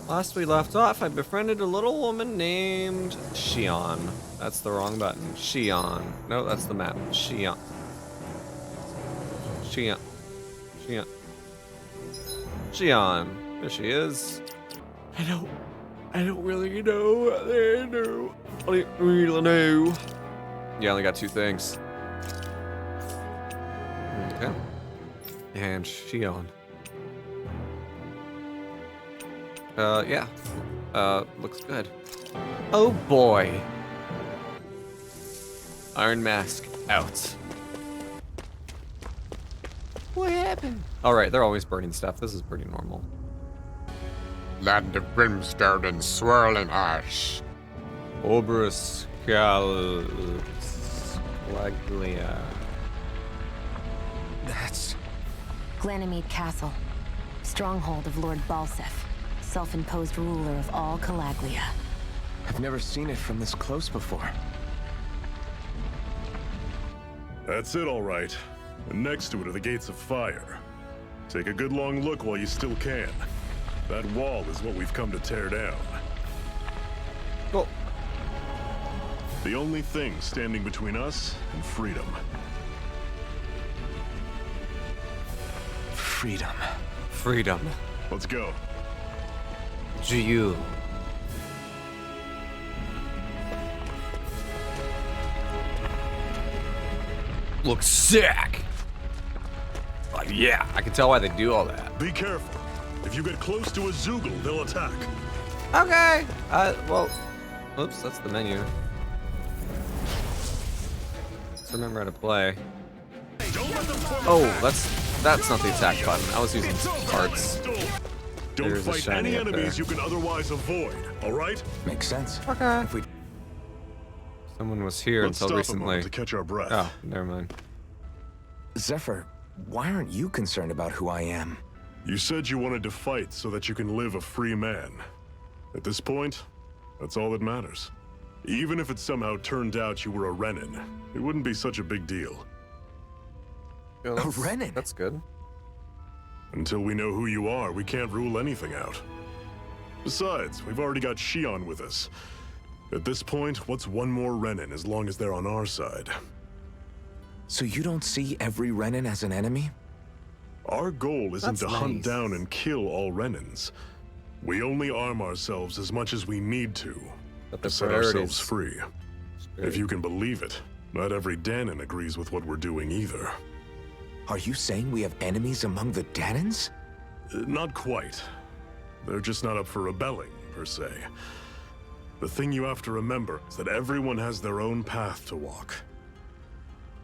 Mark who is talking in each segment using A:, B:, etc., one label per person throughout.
A: Last we left off, I befriended a little woman named Shion. That's the wrong button. Shion. No, that's the map. Shion. Shion. Shion. Shion. There she is. I don't really know. I don't really know. Yeah, I only got 2 things. Okay. And Shion. Yeah. Looks good. Oh boy. Iron Mask out. What happened? Alright, they're always burning stuff. This is pretty normal.
B: Land of brimstone and swirling ash.
A: Oberus Scalaglia.
C: That's...
D: Glanimede Castle, stronghold of Lord Balsef, self-imposed ruler of all Calaglia.
C: I've never seen it from this close before.
E: That's it, all right. And next to it are the gates of fire. Take a good long look while you still can. That wall is what we've come to tear down.
A: Cool.
E: The only thing standing between us and freedom.
C: Freedom.
A: Freedom.
E: Let's go.
A: Jiu. Looks sick. Yeah, I can tell why they do all that.
E: Be careful. If you get close to a Zoogle, they'll attack.
A: Okay. Well, oops, that's the menu. Let's remember how to play. Oh, that's not the attack button. I was using parts.
E: Don't
A: There's a
E: fight
A: shiny
E: any
A: up
E: enemies
A: there.
E: you can otherwise avoid, all right?
C: Makes sense.
A: Okay.
C: If we...
A: Someone was here
E: Let's
A: until
E: stop a
A: recently.
E: moment to catch our breath.
A: Oh, never mind.
C: Zephyr, why aren't you concerned about who I am?
E: You said you wanted to fight so that you can live a free man. At this point, that's all that matters. Even if it somehow turned out you were a Renan, it wouldn't be such a big deal.
A: Yeah,
C: A Renan?
A: That's good.
E: Until we know who you are, we can't rule anything out. Besides, we've already got Shion with us. At this point, what's one more Renan as long as they're on our side?
C: So you don't see every Renan as an enemy?
E: Our goal isn't
A: That's
E: to hunt
A: nice.
E: down and kill all Renans. We only arm ourselves as much as we need to
A: But the
E: set
A: priorities.
E: ourselves free. If you can believe it, not every Danon agrees with what we're doing either.
C: Are you saying we have enemies among the Danons?
E: Not quite. They're just not up for rebelling, per se. The thing you have to remember is that everyone has their own path to walk.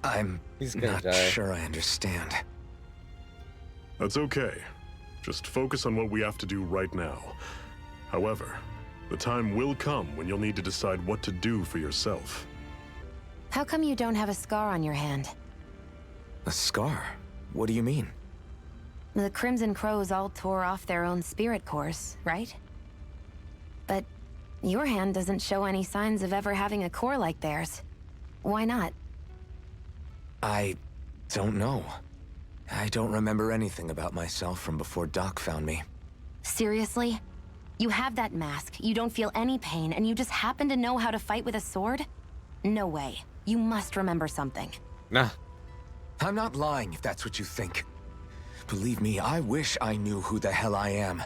C: I'm
A: He's gonna
C: not
A: die.
C: sure I understand.
E: That's okay. Just focus on what we have to do right now. However, the time will come when you'll need to decide what to do for yourself.
D: How come you don't have a scar on your hand?
C: A scar? What do you mean?
D: The Crimson Crows all tore off their own spirit cores, right? But your hand doesn't show any signs of ever having a core like theirs. Why not?
C: I don't know. I don't remember anything about myself from before Doc found me.
D: Seriously? You have that mask, you don't feel any pain, and you just happen to know how to fight with a sword? No way. You must remember something.
A: Nah.
C: I'm not lying if that's what you think. Believe me, I wish I knew who the hell I am.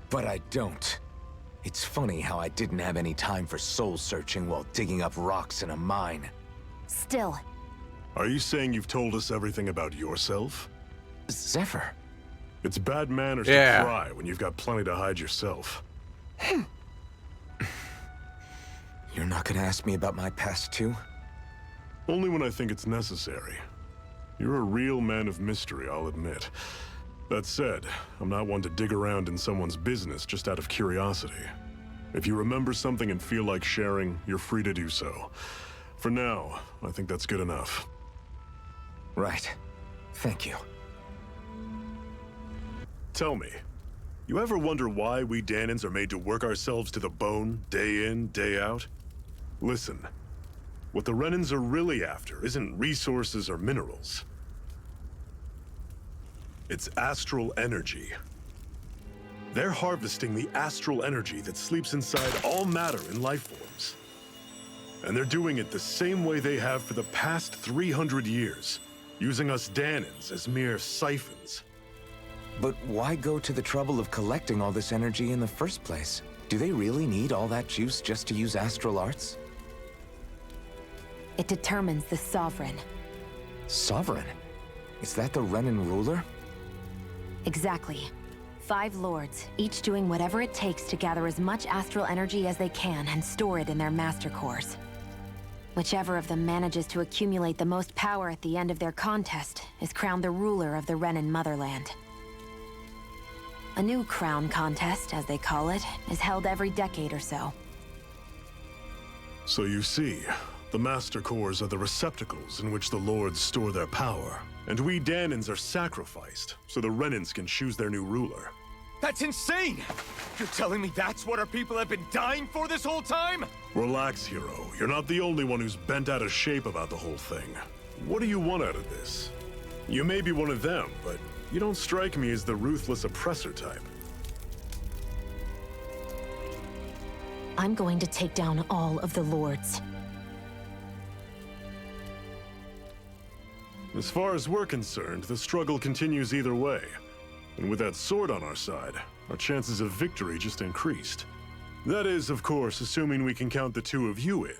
C: But I don't. It's funny how I didn't have any time for soul searching while digging up rocks in a mine.
D: Still,
E: Are you saying you've told us everything about yourself?
C: Zephyr,
E: It's bad manners
A: Yeah.
E: to cry when you've got plenty to hide yourself.
C: you're not gonna ask me about my past too?
E: Only when I think it's necessary. You're a real man of mystery, I'll admit. That said, I'm not one to dig around in someone's business just out of curiosity. If you remember something and feel like sharing, you're free to do so. For now, I think that's good enough.
C: Right. Thank you.
E: Tell me, you ever wonder why we Danons are made to work ourselves to the bone, day in, day out? Listen, what the Renans are really after isn't resources or minerals. It's astral energy. They're harvesting the astral energy that sleeps inside all matter in life forms. And they're doing it the same way they have for the past 300 years, using us Danans as mere siphons.
C: But why go to the trouble of collecting all this energy in the first place? Do they really need all that juice just to use astral arts?
D: It determines the Sovereign.
C: Sovereign? Is that the Renan ruler?
D: Exactly. 5 lords, each doing whatever it takes to gather as much astral energy as they can and store it in their master cores. Whichever of them manages to accumulate the most power at the end of their contest is crowned the ruler of the Renan motherland. A new crown contest, as they call it, is held every decade or so.
E: So you see, the Master Cores are the receptacles in which the Lords store their power. And we Danans are sacrificed, so the Renans can choose their new ruler.
C: That's insane! You're telling me that's what our people have been dying for this whole time?
E: Relax, hero. You're not the only one who's bent out of shape about the whole thing. What do you want out of this? You may be one of them, but you don't strike me as the ruthless oppressor type.
D: I'm going to take down all of the lords.
E: As far as we're concerned, the struggle continues either way. And with that sword on our side, our chances of victory just increased. That is, of course, assuming we can count the 2 of you in.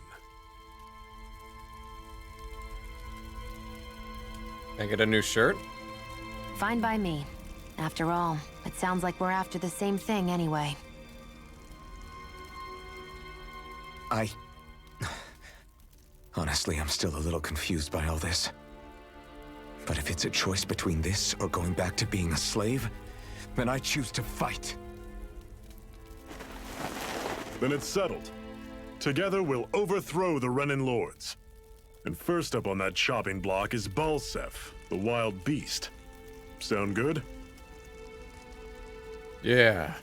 A: Can I get a new shirt?
D: Fine by me. After all, it sounds like we're after the same thing anyway.
C: Honestly, I'm still a little confused by all this. But if it's a choice between this or going back to being a slave, then I choose to fight.
E: Then it's settled. Together we'll overthrow the Renan Lords. And first up on that chopping block is Balsef, the wild beast. Sound good?
A: Yeah.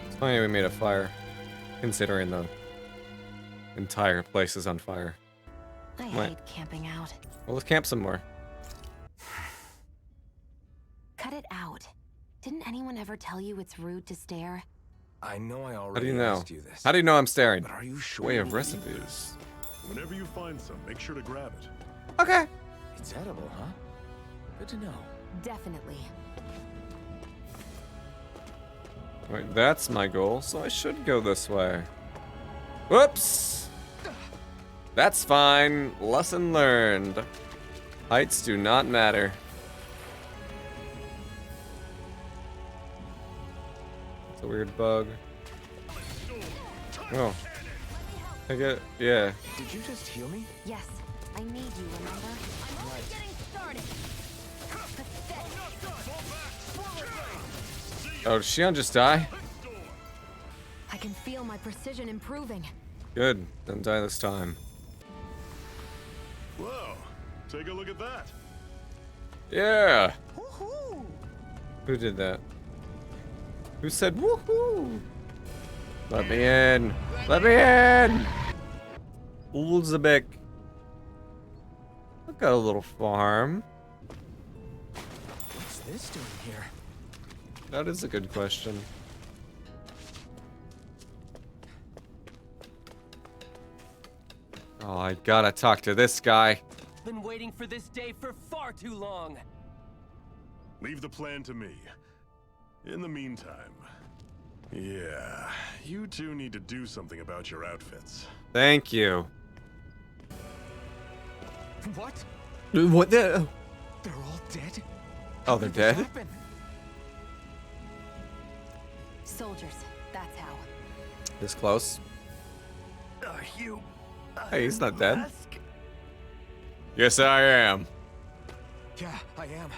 A: It's funny we made a fire, considering the entire place is on fire.
D: I
A: What?
D: hate camping out.
A: Well, let's camp some more.
D: Cut it out. Didn't anyone ever tell you it's rude to stare?
C: I know I
A: How do
C: already
A: you know?
C: asked you this.
A: How do you know I'm staring?
C: But are you sure?
A: Way
C: you
A: of
C: need
A: recipes.
C: this?
E: Whenever you find some, make sure to grab it.
A: Okay.
C: It's edible, huh? Good to know.
D: Definitely.
A: Wait, that's my goal, so I should go this way. Whoops! That's fine. Lesson learned. Heights do not matter. It's a weird bug. Oh. I get, yeah.
C: Did you just heal me?
D: Yes, I need you, remember? I'm only getting started.
A: Oh, did Shion just die?
D: I can feel my precision improving.
A: Good. Didn't die this time.
E: Whoa, take a look at that.
A: Yeah! Who did that? Who said woohoo? Let me in! Let me in! Ulzebek. I've got a little farm.
C: What's this doing here?
A: That is a good question. Oh, I gotta talk to this guy.
F: Been waiting for this day for far too long.
E: Leave the plan to me. In the meantime, yeah, you two need to do something about your outfits.
A: Thank you.
C: What?
A: What the?
C: They're all dead?
A: Oh,
C: How
A: they're
C: did this
A: dead?
C: happen?
D: Soldiers, that's how.
A: This close.
C: Are you?
A: Hey, he's not dead. Yes, I am.
C: Yeah, I am.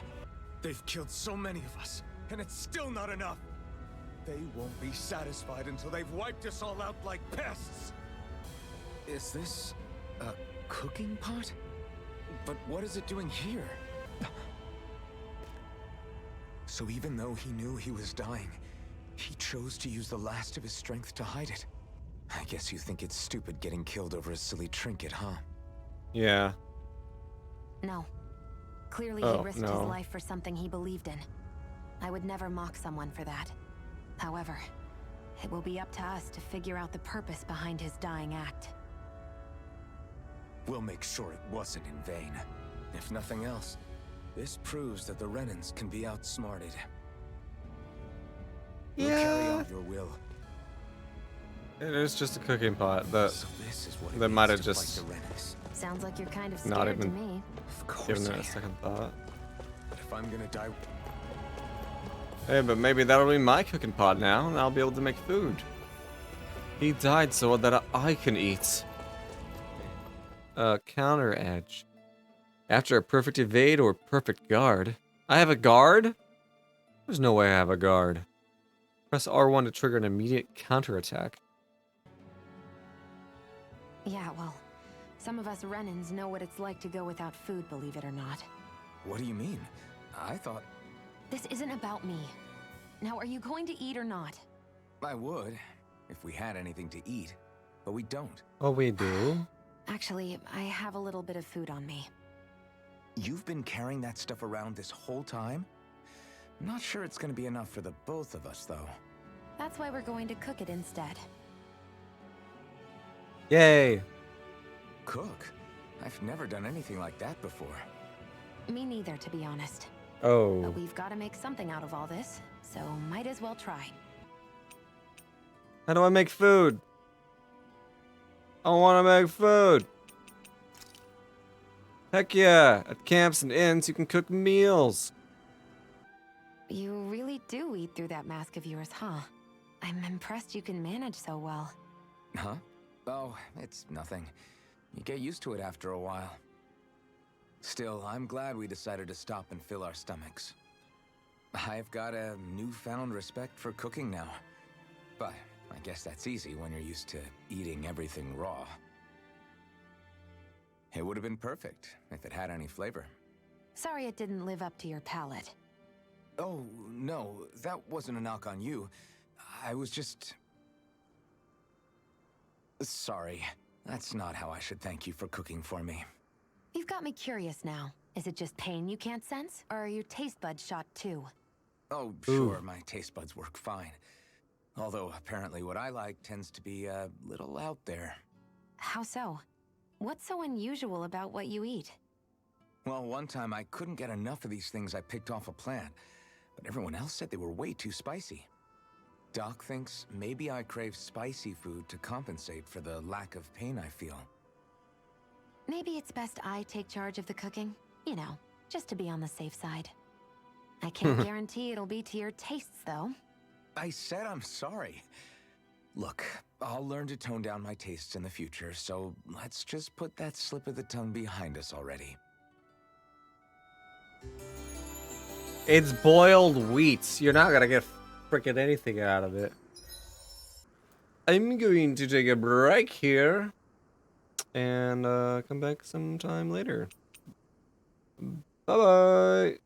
C: They've killed so many of us, and it's still not enough. They won't be satisfied until they've wiped us all out like pests. Is this a cooking pot? But what is it doing here? So even though he knew he was dying, he chose to use the last of his strength to hide it. I guess you think it's stupid getting killed over a silly trinket, huh?
A: Yeah.
D: No. Clearly
A: Oh,
D: he risked
A: no.
D: his life for something he believed in. I would never mock someone for that. However, it will be up to us to figure out the purpose behind his dying act.
C: We'll make sure it wasn't in vain. If nothing else, this proves that the Renans can be outsmarted. We'll carry
A: Yeah.
C: out your will.
A: It is just a cooking pot that
C: So this is what it
A: They might
C: means
A: have
C: to
A: just
C: fight the Renans.
D: Sounds like you're kind of
A: Not
D: scared to
A: even-
D: me.
C: Of course
A: given
C: I
A: it a
C: am.
A: second thought.
C: But if I'm gonna die,
A: Hey, but maybe that'll be my cooking pot now, and I'll be able to make food. He died so that I can eat. Counter edge. After a perfect evade or perfect guard. I have a guard? There's no way I have a guard. Press R1 to trigger an immediate counterattack.
D: Yeah, well, some of us Renans know what it's like to go without food, believe it or not.
C: what do you mean? I thought
D: This isn't about me. Now, are you going to eat or not?
C: I would, if we had anything to eat, but we don't.
A: Oh, we do?
D: Actually, I have a little bit of food on me.
C: You've been carrying that stuff around this whole time? Not sure it's gonna be enough for the both of us, though.
D: That's why we're going to cook it instead.
A: Yay!
C: Cook? I've never done anything like that before.
D: Me neither, to be honest.
A: Oh.
D: But we've got to make something out of all this, so might as well try.
A: How do I make food? I want to make food. Heck yeah! At camps and inns, you can cook meals.
D: You really do eat through that mask of yours, huh? I'm impressed you can manage so well.
C: Huh? Oh, it's nothing. You get used to it after a while. Still, I'm glad we decided to stop and fill our stomachs. I've got a newfound respect for cooking now. But I guess that's easy when you're used to eating everything raw. It would have been perfect if it had any flavor.
D: Sorry it didn't live up to your palate.
C: Oh, no, that wasn't a knock on you. I was just... Sorry. That's not how I should thank you for cooking for me.
D: You've got me curious now. Is it just pain you can't sense, or are your taste buds shot too?
C: Oh, sure, my taste buds work fine. Although, apparently what I like tends to be a little out there.
D: How so? What's so unusual about what you eat?
C: Well, one time I couldn't get enough of these things I picked off a plant, but everyone else said they were way too spicy. Doc thinks maybe I crave spicy food to compensate for the lack of pain I feel.
D: Maybe it's best I take charge of the cooking. You know, just to be on the safe side. I can't guarantee it'll be to your tastes, though.
C: I said I'm sorry. Look, I'll learn to tone down my tastes in the future, so let's just put that slip of the tongue behind us already.
A: It's boiled wheat. You're not gonna get frickin' anything out of it. I'm going to take a break here and come back sometime later. Bye bye.